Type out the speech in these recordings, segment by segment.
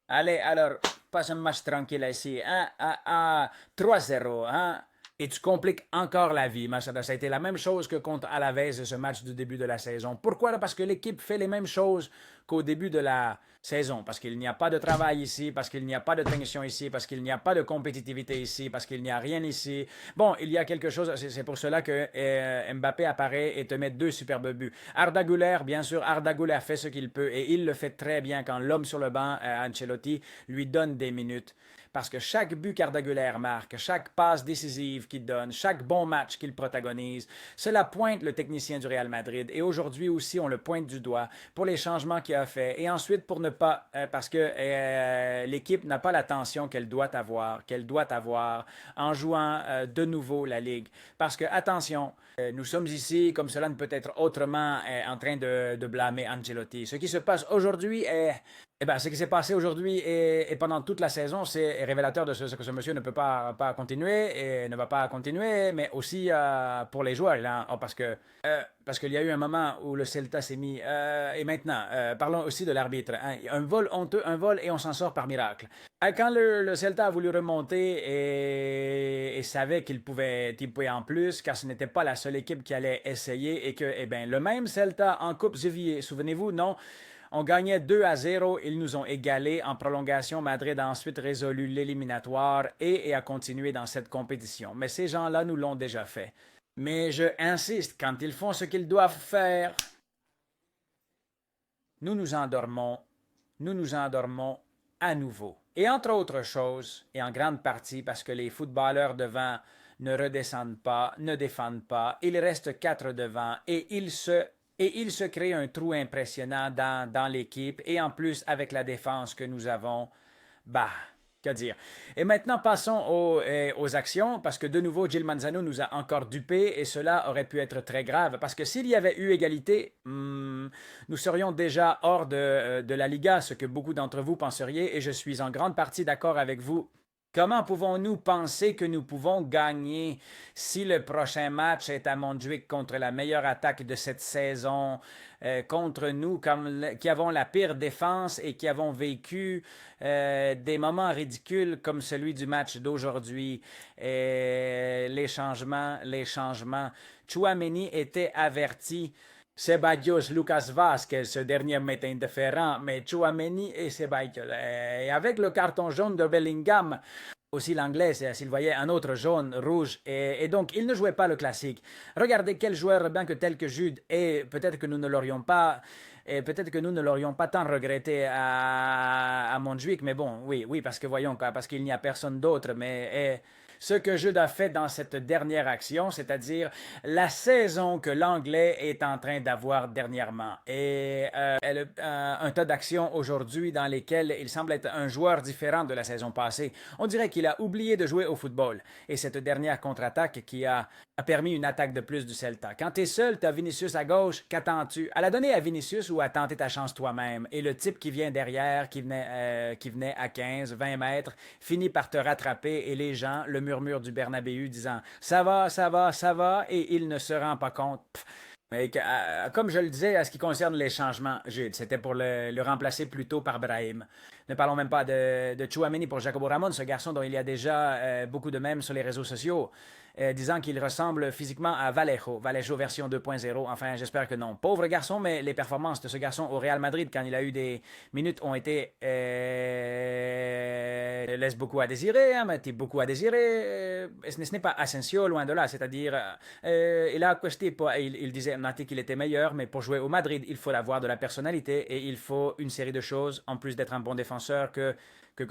Allez, alors, passe un match tranquille ici. Hein, 3-0. Hein? Et tu compliques encore la vie, Machada. Ça a été la même chose que contre Alavés, ce match du début de la saison. Pourquoi? Parce que l'équipe fait les mêmes choses qu'au début de la saison. Parce qu'il n'y a pas de travail ici, parce qu'il n'y a pas de tension ici, parce qu'il n'y a pas de compétitivité ici, parce qu'il n'y a rien ici. Bon, il y a quelque chose, c'est pour cela que Mbappé apparaît et te met deux superbes buts. Arda Güler, bien sûr, Arda Güler fait ce qu'il peut et il le fait très bien quand l'homme sur le banc, Ancelotti, lui donne des minutes. Parce que chaque but qu'Arda Güler marque, chaque passe décisive qu'il donne, chaque bon match qu'il protagonise, cela pointe le technicien du Real Madrid. Et aujourd'hui aussi, on le pointe du doigt pour les changements qu'il a fait. Et ensuite, pour ne pas, parce que l'équipe n'a pas l'attention qu'elle doit avoir en jouant de nouveau la Ligue. Parce que, attention, nous sommes ici, comme cela ne peut être autrement, en train de blâmer Ancelotti. Ce qui se passe aujourd'hui est ce qui s'est passé aujourd'hui et pendant toute la saison, c'est révélateur de ce que ce monsieur ne peut pas continuer et ne va pas continuer, mais aussi pour les joueurs. Là, parce qu'il y a eu un moment où le Celta s'est mis. Et maintenant, parlons aussi de l'arbitre. Hein. Un vol honteux, un vol et on s'en sort par miracle. Quand le Celta a voulu remonter et savait qu'il pouvait tiper en plus, car ce n'était pas la seule équipe qui allait essayer et que, le même Celta en Coupe Zuvier, souvenez-vous, non? On gagnait 2-0, ils nous ont égalés en prolongation. Madrid a ensuite résolu l'éliminatoire et a continué dans cette compétition. Mais ces gens-là nous l'ont déjà fait. Mais je insiste, quand ils font ce qu'ils doivent faire, nous nous endormons, nous nous endormons à nouveau. Et entre autres choses, et en grande partie parce que les footballeurs devant ne redescendent pas, ne défendent pas, ils restent quatre devant et il se crée un trou impressionnant dans l'équipe. Et en plus, avec la défense que nous avons, bah, que dire. Et maintenant, passons aux actions, parce que de nouveau, Gil Manzano nous a encore dupés, et cela aurait pu être très grave, parce que s'il y avait eu égalité, nous serions déjà hors de la Liga, ce que beaucoup d'entre vous penseriez, et je suis en grande partie d'accord avec vous. Comment pouvons-nous penser que nous pouvons gagner si le prochain match est à Montjuic contre la meilleure attaque de cette saison, contre nous qui avons la pire défense et qui avons vécu des moments ridicules comme celui du match d'aujourd'hui? Les changements, les changements. Chouameni était averti. Ceballos, Lucas Vazquez, ce dernier m'est indifférent, mais Chouameni et Ceballos. Et avec le carton jaune de Bellingham, aussi l'anglais, s'il voyait un autre jaune, rouge, et donc il ne jouait pas le classique. Regardez quel joueur bien que tel que Jude, et peut-être que nous ne l'aurions pas, et peut-être que nous ne l'aurions pas tant regretté à Montjuic, mais bon, oui, oui, parce que voyons, parce qu'il n'y a personne d'autre, mais ce que Jude a fait dans cette dernière action, c'est-à-dire la saison que l'Anglais est en train d'avoir dernièrement. Et un tas d'actions aujourd'hui dans lesquelles il semble être un joueur différent de la saison passée. On dirait qu'il a oublié de jouer au football. Et cette dernière contre-attaque qui a permis une attaque de plus du Celta. Quand tu es seul, tu as Vinicius à gauche, qu'attends-tu? À la donner à Vinicius ou à tenter ta chance toi-même? Et le type qui vient derrière, qui venait à 15, 20 mètres, finit par te rattraper et les gens, le murmure du Bernabéu disant ça va, ça va, ça va, et il ne se rend pas compte. Mais comme je le disais, à ce qui concerne les changements, c'était pour le remplacer plutôt par Brahim. Ne parlons même pas de Chouameni pour Jacobo Ramon, ce garçon dont il y a déjà beaucoup de mèmes sur les réseaux sociaux, disant qu'il ressemble physiquement à Vallejo, Vallejo version 2.0. Enfin, j'espère que non. Pauvre garçon, mais les performances de ce garçon au Real Madrid, quand il a eu des minutes, ont été laisse beaucoup à désirer, hein, beaucoup à désirer. Ce n'est pas Asensio, loin de là. C'est-à-dire, il a il disait Nati qu'il était meilleur, mais pour jouer au Madrid, il faut avoir de la personnalité et il faut une série de choses, en plus d'être un bon défenseur, que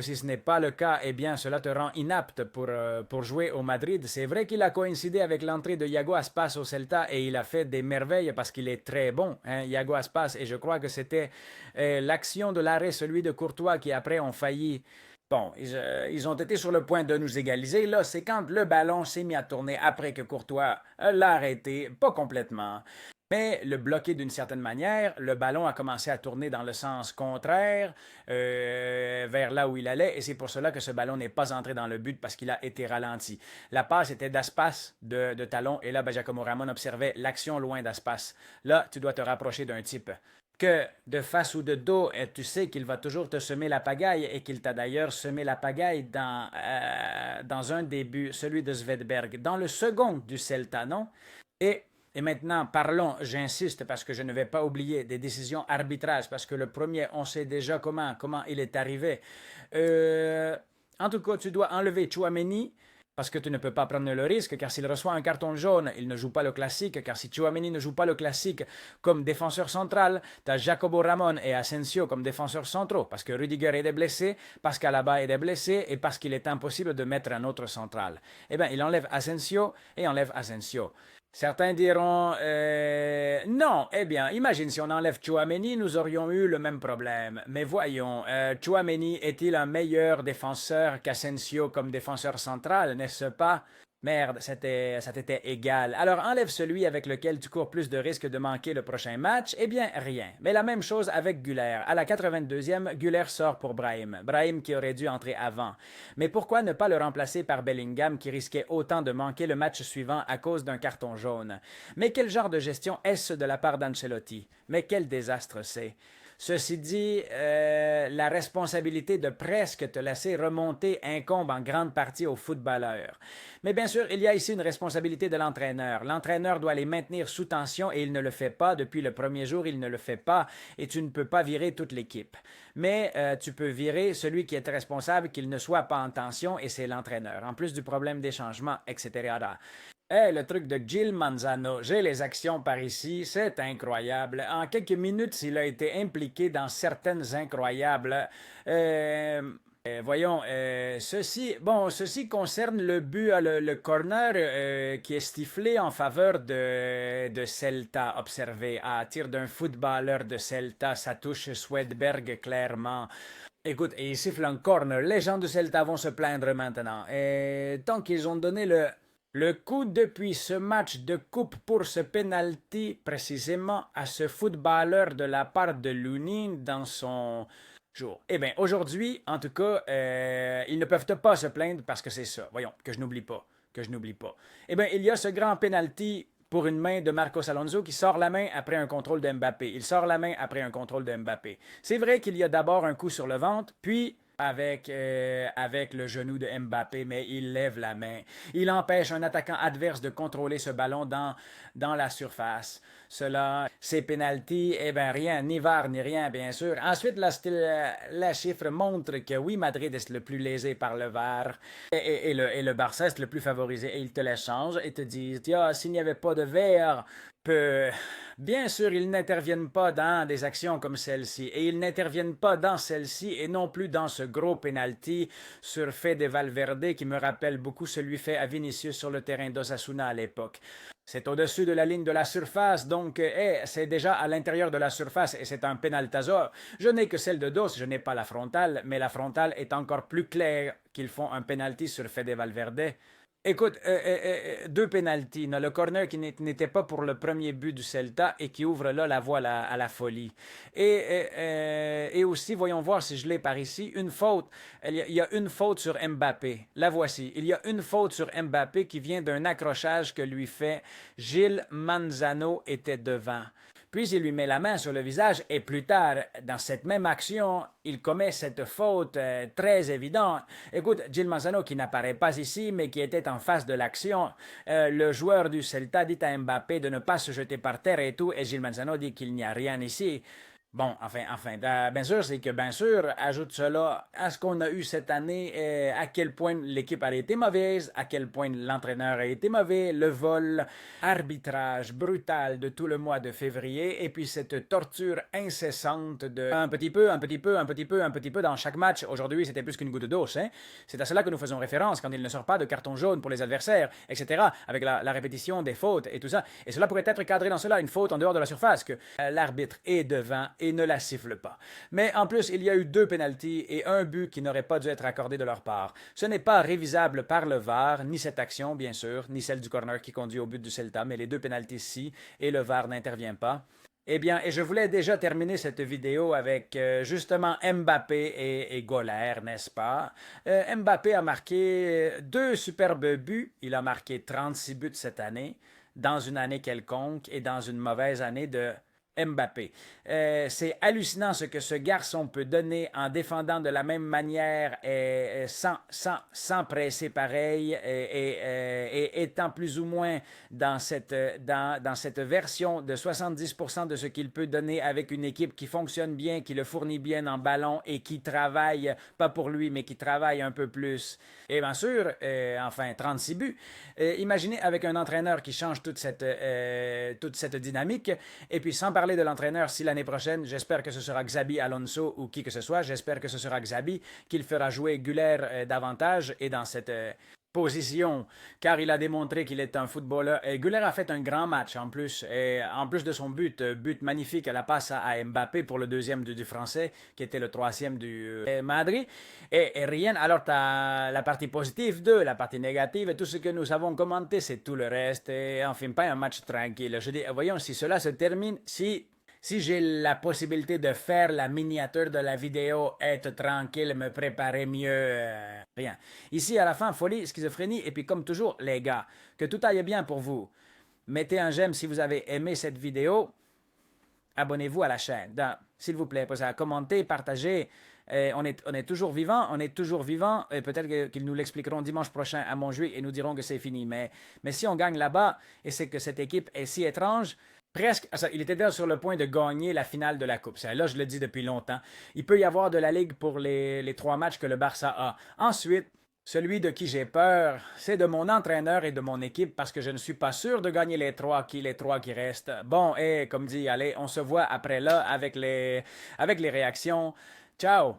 si ce n'est pas le cas, eh bien, cela te rend inapte pour jouer au Madrid. C'est vrai qu'il a coïncidé avec l'entrée de Iago Aspas au Celta et il a fait des merveilles parce qu'il est très bon, hein, Iago Aspas. Et je crois que c'était l'action de l'arrêt, celui de Courtois, qui après ont failli. Bon, ils ont été sur le point de nous égaliser. Là, c'est quand le ballon s'est mis à tourner après que Courtois l'a arrêté, pas complètement, mais le bloqué d'une certaine manière. Le ballon a commencé à tourner dans le sens contraire, vers là où il allait, et c'est pour cela que ce ballon n'est pas entré dans le but parce qu'il a été ralenti. La passe était d'Aspas de talon, et là, Giacomo Ramon observait l'action loin d'Aspas. Là, tu dois te rapprocher d'un type que de face ou de dos, et tu sais qu'il va toujours te semer la pagaille et qu'il t'a d'ailleurs semé la pagaille dans un des buts, celui de Svedberg, dans le second du Celta, non? Et, et maintenant, parlons, j'insiste parce que je ne vais pas oublier des décisions arbitrages, parce que le premier, on sait déjà comment il est arrivé. Euh, En tout cas, tu dois enlever Chouameni parce que tu ne peux pas prendre le risque, car s'il reçoit un carton jaune, il ne joue pas le classique, car si Chouameni ne joue pas le classique comme défenseur central, tu as Jacobo Ramon et Asensio comme défenseurs centraux, parce que Rudiger est blessé, parce qu'Alaba est blessé, et parce qu'il est impossible de mettre un autre central. Eh bien, il enlève Asensio et enlève Asensio. Certains diront non, eh bien, imagine si on enlève Chouameni, nous aurions eu le même problème. Mais voyons, Chouameni est-il un meilleur défenseur qu'Asensio comme défenseur central, n'est-ce pas? Merde, ça t'était égal. Alors enlève celui avec lequel tu cours plus de risques de manquer le prochain match. Eh bien, rien. Mais la même chose avec Güler. À la 82e, Güler sort pour Brahim. Brahim qui aurait dû entrer avant. Mais pourquoi ne pas le remplacer par Bellingham qui risquait autant de manquer le match suivant à cause d'un carton jaune? Mais quel genre de gestion est-ce de la part d'Ancelotti? Mais quel désastre c'est! Ceci dit, la responsabilité de presque te laisser remonter incombe en grande partie aux footballeurs. Mais bien sûr, il y a ici une responsabilité de l'entraîneur. L'entraîneur doit les maintenir sous tension et il ne le fait pas. Depuis le premier jour, il ne le fait pas et tu ne peux pas virer toute l'équipe. Mais tu peux virer celui qui est responsable qu'il ne soit pas en tension et c'est l'entraîneur. En plus du problème des changements, etc. Hey, le truc de Gil Manzano, j'ai les actions par ici, c'est incroyable. En quelques minutes, il a été impliqué dans certaines incroyables. Voyons, ceci concerne le but, le corner qui est stiflé en faveur de Celta. Observé à tir d'un footballeur de Celta, ça touche Swedberg clairement. Écoute, il siffle un corner. Les gens de Celta vont se plaindre maintenant. Et tant qu'ils ont donné le coup depuis ce match de coupe pour ce penalty précisément à ce footballeur de la part de Lunin dans son jour. Eh bien, aujourd'hui, en tout cas, ils ne peuvent pas se plaindre parce que c'est ça. Voyons, que je n'oublie pas. Que je n'oublie pas. Eh bien, il y a ce grand penalty pour une main de Marcos Alonso qui sort la main après un contrôle de Mbappé. Il sort la main après un contrôle de Mbappé. C'est vrai qu'il y a d'abord un coup sur le ventre, puis avec le genou de Mbappé, mais il lève la main. Il empêche un attaquant adverse de contrôler ce ballon dans la surface. Cela, c'est penalty, eh bien rien, ni VAR, ni rien, bien sûr. Ensuite, la chiffre montre que oui, Madrid est le plus lésé par le VAR et le Barça est le plus favorisé. Et ils te l'échangent et te disent, s'il n'y avait pas de VAR, bien sûr, ils n'interviennent pas dans des actions comme celle-ci et ils n'interviennent pas dans celle-ci et non plus dans ce gros penalty sur Fede Valverde qui me rappelle beaucoup celui fait à Vinicius sur le terrain d'Osasuna à l'époque. C'est au-dessus de la ligne de la surface, donc c'est déjà à l'intérieur de la surface et c'est un penaltazo. Je n'ai que celle de dos, je n'ai pas la frontale, mais la frontale est encore plus claire qu'ils font un penalty sur Fede Valverde. Écoute, deux pénaltys. Le corner qui n'était pas pour le premier but du Celta et qui ouvre là la voie à la folie. Et aussi, voyons voir si je l'ai par ici, une faute. Il y a une faute sur Mbappé. La voici. Il y a une faute sur Mbappé qui vient d'un accrochage que lui fait Gil Manzano était devant. Puis il lui met la main sur le visage et plus tard, dans cette même action, il commet cette faute très évidente. Écoute, Gil Manzano qui n'apparaît pas ici, mais qui était en face de l'action, le joueur du Celta dit à Mbappé de ne pas se jeter par terre et tout, et Gil Manzano dit qu'il n'y a rien ici. Bon, enfin, bien sûr, c'est que, bien sûr, ajoute cela à ce qu'on a eu cette année, à quel point l'équipe a été mauvaise, à quel point l'entraîneur a été mauvais, le vol, arbitrage brutal de tout le mois de février, et puis cette torture incessante de un petit peu, un petit peu, un petit peu, un petit peu dans chaque match. Aujourd'hui, c'était plus qu'une goutte d'eau, hein? C'est à cela que nous faisons référence quand il ne sort pas de carton jaune pour les adversaires, etc., avec la répétition des fautes et tout ça. Et cela pourrait être cadré dans cela, une faute en dehors de la surface, que l'arbitre est devant et ne la siffle pas. Mais en plus, il y a eu deux pénaltys et un but qui n'aurait pas dû être accordé de leur part. Ce n'est pas révisable par le VAR, ni cette action, bien sûr, ni celle du corner qui conduit au but du Celta, mais les deux pénaltys si, et le VAR n'intervient pas. Eh bien, et je voulais déjà terminer cette vidéo avec justement Mbappé et Goller, n'est-ce pas? Mbappé a marqué deux superbes buts. Il a marqué 36 buts cette année, dans une année quelconque et dans une mauvaise année de Mbappé. C'est hallucinant ce que ce garçon peut donner en défendant de la même manière et sans presser pareil et étant plus ou moins dans cette version de 70% de ce qu'il peut donner avec une équipe qui fonctionne bien, qui le fournit bien en ballon et qui travaille, pas pour lui, mais qui travaille un peu plus. Et bien sûr, enfin, 36 buts. Imaginez avec un entraîneur qui change toute cette dynamique. Et puis, sans parler de l'entraîneur, si l'année prochaine, j'espère que ce sera Xabi Alonso ou qui que ce soit, j'espère que ce sera Xabi qui le fera jouer Güler davantage et dans cette position, car il a démontré qu'il est un footballeur. Et Güler a fait un grand match en plus, et en plus de son but magnifique à la passe à Mbappé pour le deuxième du Français, qui était le troisième du Madrid. Et rien, alors tu as la partie positive la partie négative, et tout ce que nous avons commenté, c'est tout le reste. Et enfin, pas un match tranquille. Je dis, voyons, si cela se termine, si j'ai la possibilité de faire la miniature de la vidéo, être tranquille, me préparer mieux, rien. Ici, à la fin, folie, schizophrénie, et puis comme toujours, les gars, que tout aille bien pour vous. Mettez un j'aime si vous avez aimé cette vidéo. Abonnez-vous à la chaîne. S'il vous plaît, commentez, partagez. On est toujours vivant, on est toujours vivant. Peut-être qu'ils nous l'expliqueront dimanche prochain à Montjuic et nous diront que c'est fini. Mais si on gagne là-bas et c'est que cette équipe est si étrange, presque, il était déjà sur le point de gagner la finale de la Coupe. Là, je le dis depuis longtemps. Il peut y avoir de la Ligue pour les 3 matchs que le Barça a. Ensuite, celui de qui j'ai peur, c'est de mon entraîneur et de mon équipe parce que je ne suis pas sûr de gagner les trois qui restent. Bon, et comme dit, allez, on se voit après là avec les réactions. Ciao!